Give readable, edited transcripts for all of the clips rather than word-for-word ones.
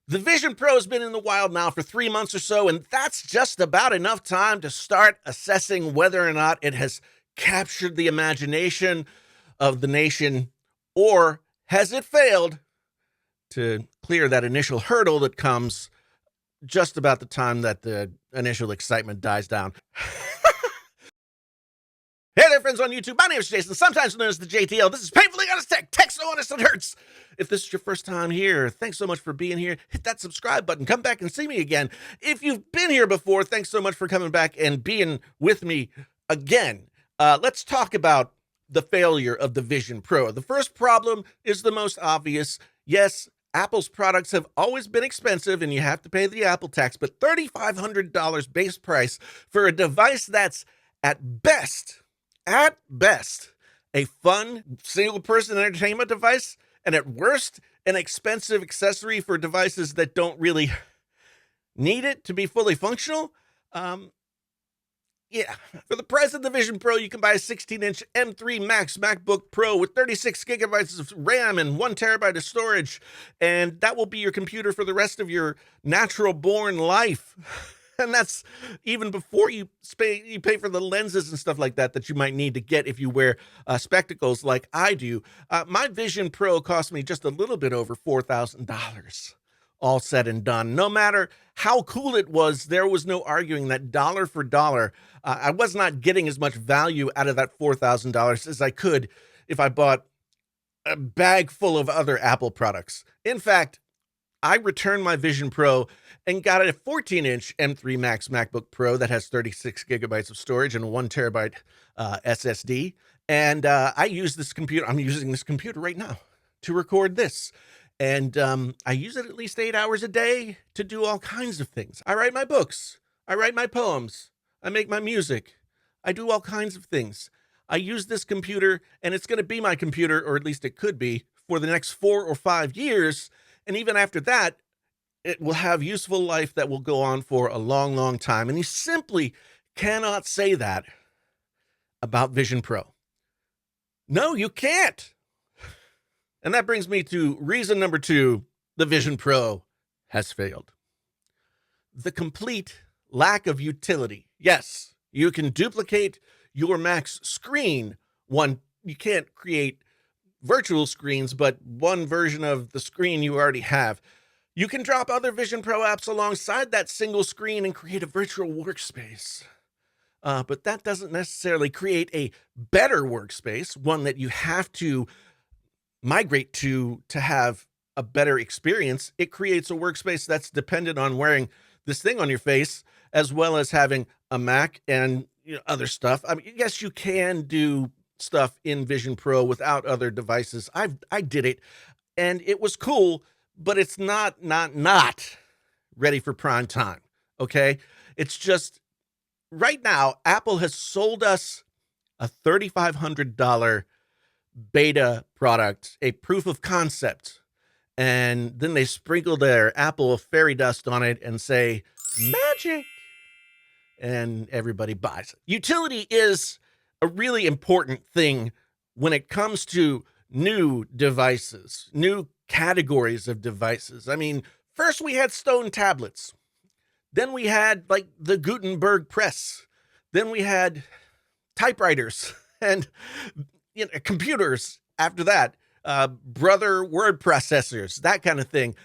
The Vision Pro has been in the wild now for 3 months or so, and that's just about enough time to start assessing whether or not it has captured the imagination of the nation, or has it failed to clear that initial hurdle that comes just about the time that the initial excitement dies down. Hey there, friends on YouTube. My name is Jason, sometimes known as the JTL. This is Painfully Honest Tech. Tech so honest it hurts. If this is your first time here, thanks so much for being here. Hit that subscribe button. Come back and see me again. If you've been here before, thanks so much for coming back and being with me again. Let's talk about the failure of the Vision Pro. The first problem is the most obvious. Yes, Apple's products have always been expensive and you have to pay the Apple tax, but $3,500 base price for a device that's at best, a fun single-person entertainment device, and at worst, an expensive accessory for devices that don't really need it to be fully functional. Yeah, for the price of the Vision Pro, you can buy a 16-inch M3 Max MacBook Pro with 36 gigabytes of RAM and 1 terabyte of storage, and that will be your computer for the rest of your natural-born life. And that's even before you pay for the lenses and stuff like that you might need to get if you wear spectacles like I do. My Vision Pro cost me just a little bit over $4,000, all said and done. No matter how cool it was, there was no arguing that dollar for dollar, I was not getting as much value out of that $4,000 as I could if I bought a bag full of other Apple products. In fact, I returned my Vision Pro and got a 14-inch M3 Max MacBook Pro that has 36 gigabytes of storage and a 1 terabyte SSD. And I use this computer. I'm using this computer right now to record this. And I use it at least 8 hours a day to do all kinds of things. I write my books. I write my poems. I make my music. I do all kinds of things. I use this computer, and it's going to be my computer, or at least it could be, for the next 4 or 5 years. And even after that, it will have useful life that will go on for a long, long time. And you simply cannot say that about Vision Pro. No, you can't. And that brings me to reason number 2, the Vision Pro has failed. The complete lack of utility. Yes, you can duplicate your Mac's screen. You can't create virtual screens, but one version of the screen you already have. You can drop other Vision Pro apps alongside that single screen and create a virtual workspace. But that doesn't necessarily create a better workspace, one that you have to migrate to have a better experience. It creates a workspace that's dependent on wearing this thing on your face, as well as having a Mac and other stuff. I mean, yes, you can do stuff in Vision Pro without other devices. I did it, and it was cool, but it's not ready for prime time. Okay, it's just right now Apple has sold us a $3,500 beta product, a proof of concept, and then they sprinkle their Apple fairy dust on it and say magic, and everybody buys it. Utility is a really important thing when it comes to new devices, new categories of devices. I mean, first we had stone tablets. Then we had like the Gutenberg press. Then we had typewriters and computers after that, brother word processors, that kind of thing.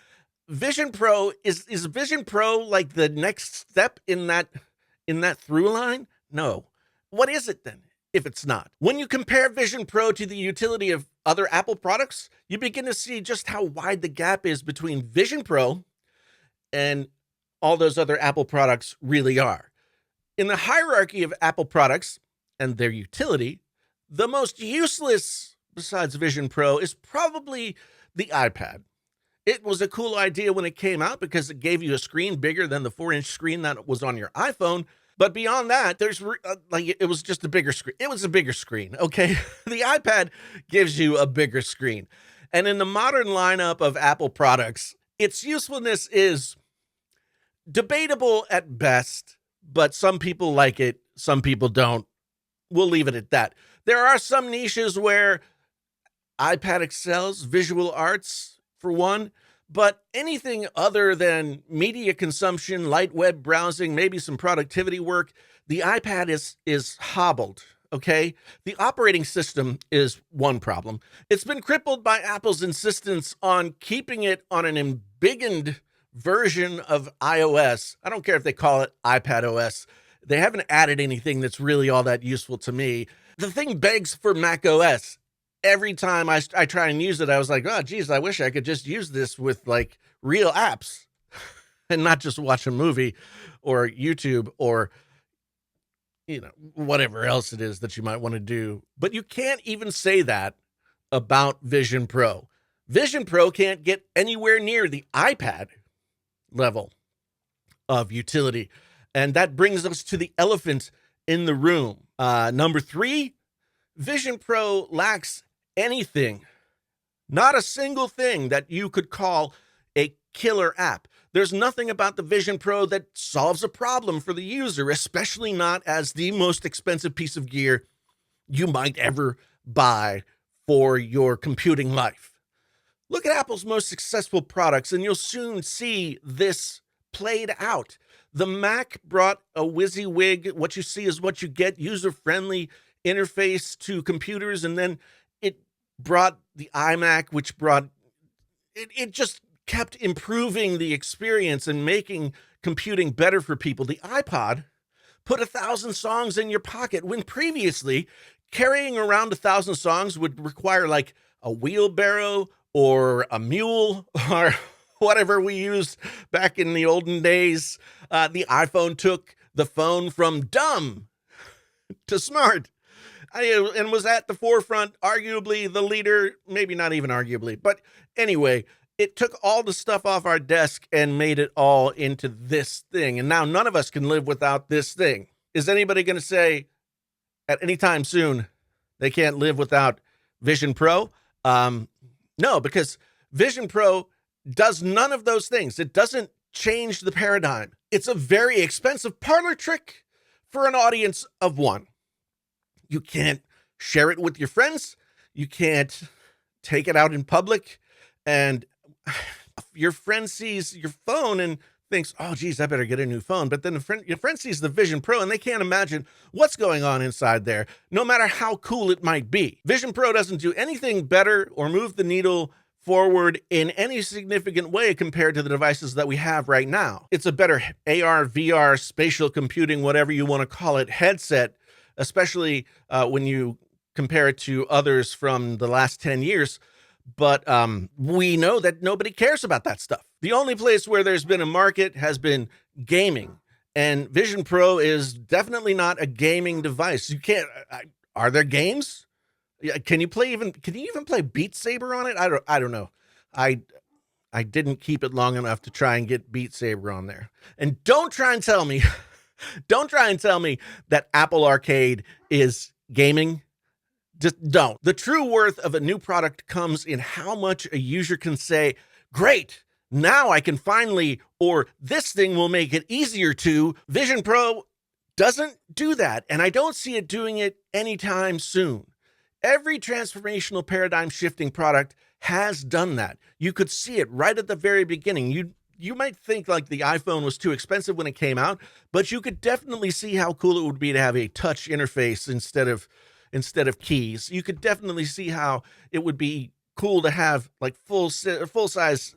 Vision Pro, is Vision Pro like the next step in that through line? No. What is it then, if it's not? When you compare Vision Pro to the utility of other Apple products, you begin to see just how wide the gap is between Vision Pro and all those other Apple products really are. In the hierarchy of Apple products and their utility, the most useless besides Vision Pro is probably the iPad. It was a cool idea when it came out because it gave you a screen bigger than the 4-inch screen that was on your iPhone. But beyond that, it was just a bigger screen. It was a bigger screen, okay? The iPad gives you a bigger screen. And in the modern lineup of Apple products, its usefulness is debatable at best, but some people like it, some people don't. We'll leave it at that. There are some niches where iPad excels, visual arts for one, But anything other than media consumption, light web browsing, maybe some productivity work, the iPad is hobbled. Okay. The operating system is one problem. It's been crippled by Apple's insistence on keeping it on an embiggened version of iOS. I don't care if they call it iPad OS. They haven't added anything that's really all that useful to me. The thing begs for Mac OS. Every time I try and use it, I was like, oh, geez, I wish I could just use this with like real apps and not just watch a movie or YouTube or, whatever else it is that you might want to do. But you can't even say that about Vision Pro. Vision Pro can't get anywhere near the iPad level of utility. And that brings us to the elephant in the room. Number 3, Vision Pro lacks anything, not a single thing that you could call a killer app. There's nothing about the Vision Pro that solves a problem for the user, especially not as the most expensive piece of gear you might ever buy for your computing life. Look at Apple's most successful products, and you'll soon see this played out. The Mac brought a WYSIWYG, what you see is what you get, user-friendly interface to computers, and then it brought the iMac, which brought it just kept improving the experience and making computing better for people. The iPod put 1,000 songs in your pocket when previously carrying around 1,000 songs would require like a wheelbarrow or a mule or whatever we used back in the olden days. The iPhone took the phone from dumb to smart. And was at the forefront, arguably the leader, maybe not even arguably, but anyway, it took all the stuff off our desk and made it all into this thing. And now none of us can live without this thing. Is anybody going to say at any time soon they can't live without Vision Pro? No, because Vision Pro does none of those things. It doesn't change the paradigm. It's a very expensive parlor trick for an audience of one. You can't share it with your friends. You can't take it out in public. And your friend sees your phone and thinks, oh, geez, I better get a new phone. But then your friend sees the Vision Pro and they can't imagine what's going on inside there, no matter how cool it might be. Vision Pro doesn't do anything better or move the needle forward in any significant way compared to the devices that we have right now. It's a better AR, VR, spatial computing, whatever you want to call it, headset, especially when you compare it to others from the last 10 years. But we know that nobody cares about that stuff. The only place where there's been a market has been gaming. And Vision Pro is definitely not a gaming device. You can't, are there games? Can you even play Beat Saber on it? I don't know. I didn't keep it long enough to try and get Beat Saber on there. And don't try and tell me that Apple Arcade is gaming. Just don't. The true worth of a new product comes in how much a user can say, great, now I can finally, or this thing will make it easier to. Vision Pro doesn't do that, and I don't see it doing it anytime soon. Every transformational paradigm shifting product has done that. You could see it right at the very beginning. You might think like the iPhone was too expensive when it came out, but you could definitely see how cool it would be to have a touch interface instead of keys. You could definitely see how it would be cool to have like full size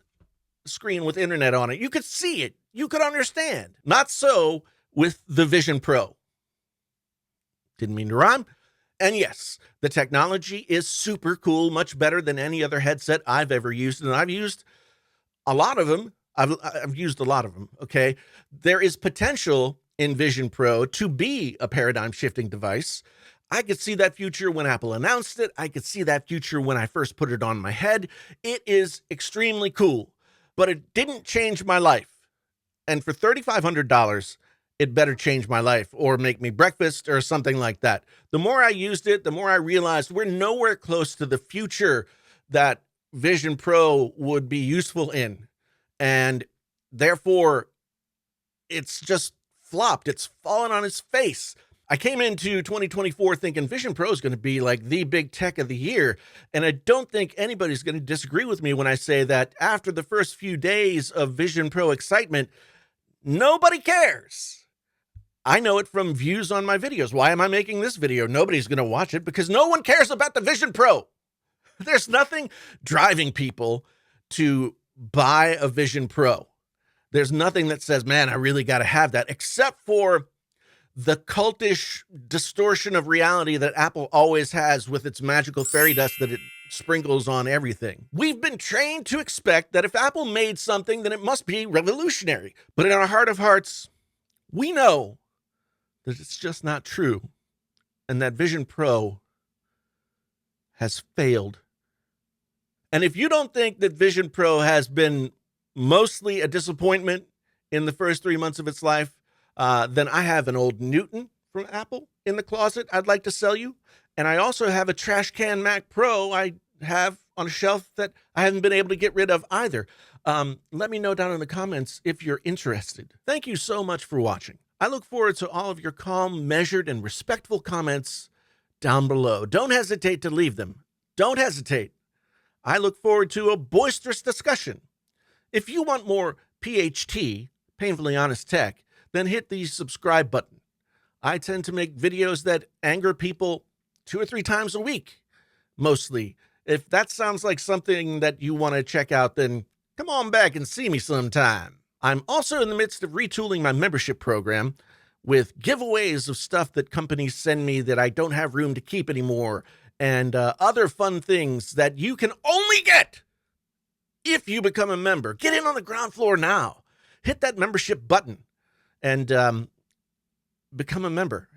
screen with internet on it. You could see it. You could understand. Not so with the Vision Pro. Didn't mean to rhyme. And yes, the technology is super cool, much better than any other headset I've ever used. And I've used a lot of them. I've used a lot of them. Okay. There is potential in Vision Pro to be a paradigm shifting device. I could see that future when Apple announced it. I could see that future when I first put it on my head. It is extremely cool, but it didn't change my life. And for $3,500, it better change my life or make me breakfast or something like that. The more I used it, the more I realized we're nowhere close to the future that Vision Pro would be useful in. And therefore, it's just flopped. It's fallen on its face. I came into 2024 thinking Vision Pro is going to be like the big tech of the year. And I don't think anybody's going to disagree with me when I say that after the first few days of Vision Pro excitement, nobody cares. I know it from views on my videos. Why am I making this video? Nobody's going to watch it because no one cares about the Vision Pro. There's nothing driving people to buy a Vision Pro. There's nothing that says, man, I really got to have that, except for the cultish distortion of reality that Apple always has with its magical fairy dust that it sprinkles on everything. We've been trained to expect that if Apple made something, then it must be revolutionary. But in our heart of hearts, we know that it's just not true, and that Vision Pro has failed. And if you don't think that Vision Pro has been mostly a disappointment in the first 3 months of its life, then I have an old Newton from Apple in the closet I'd like to sell you. And I also have a trash can Mac Pro I have on a shelf that I haven't been able to get rid of either. Let me know down in the comments if you're interested. Thank you so much for watching. I look forward to all of your calm, measured, and respectful comments down below. Don't hesitate to leave them. Don't hesitate. I look forward to a boisterous discussion. If you want more PHT, Painfully Honest Tech, then hit the subscribe button. I tend to make videos that anger people 2 or 3 times a week, mostly. If that sounds like something that you want to check out, then come on back and see me sometime. I'm also in the midst of retooling my membership program with giveaways of stuff that companies send me that I don't have room to keep anymore, and other fun things that you can only get if you become a member. Get in on the ground floor now. Hit that membership button and become a member.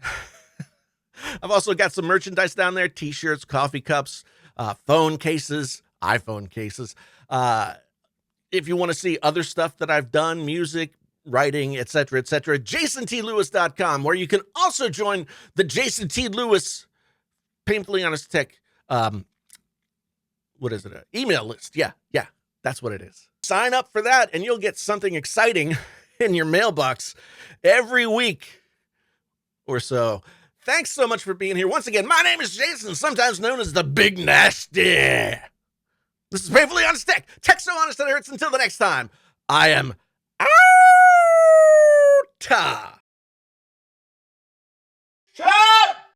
I've also got some merchandise down there, t-shirts, coffee cups, phone cases, iPhone cases. If you want to see other stuff that I've done, music, writing, etc., JasonTLewis.com, where you can also join the Jason T. Lewis Painfully Honest Tech, what is it? Email list. Yeah, that's what it is. Sign up for that and you'll get something exciting in your mailbox every week or so. Thanks so much for being here. Once again, my name is Jason, sometimes known as the Big Nasty. This is Painfully Honest Tech. Tech so honest that it hurts. Until the next time, I am out.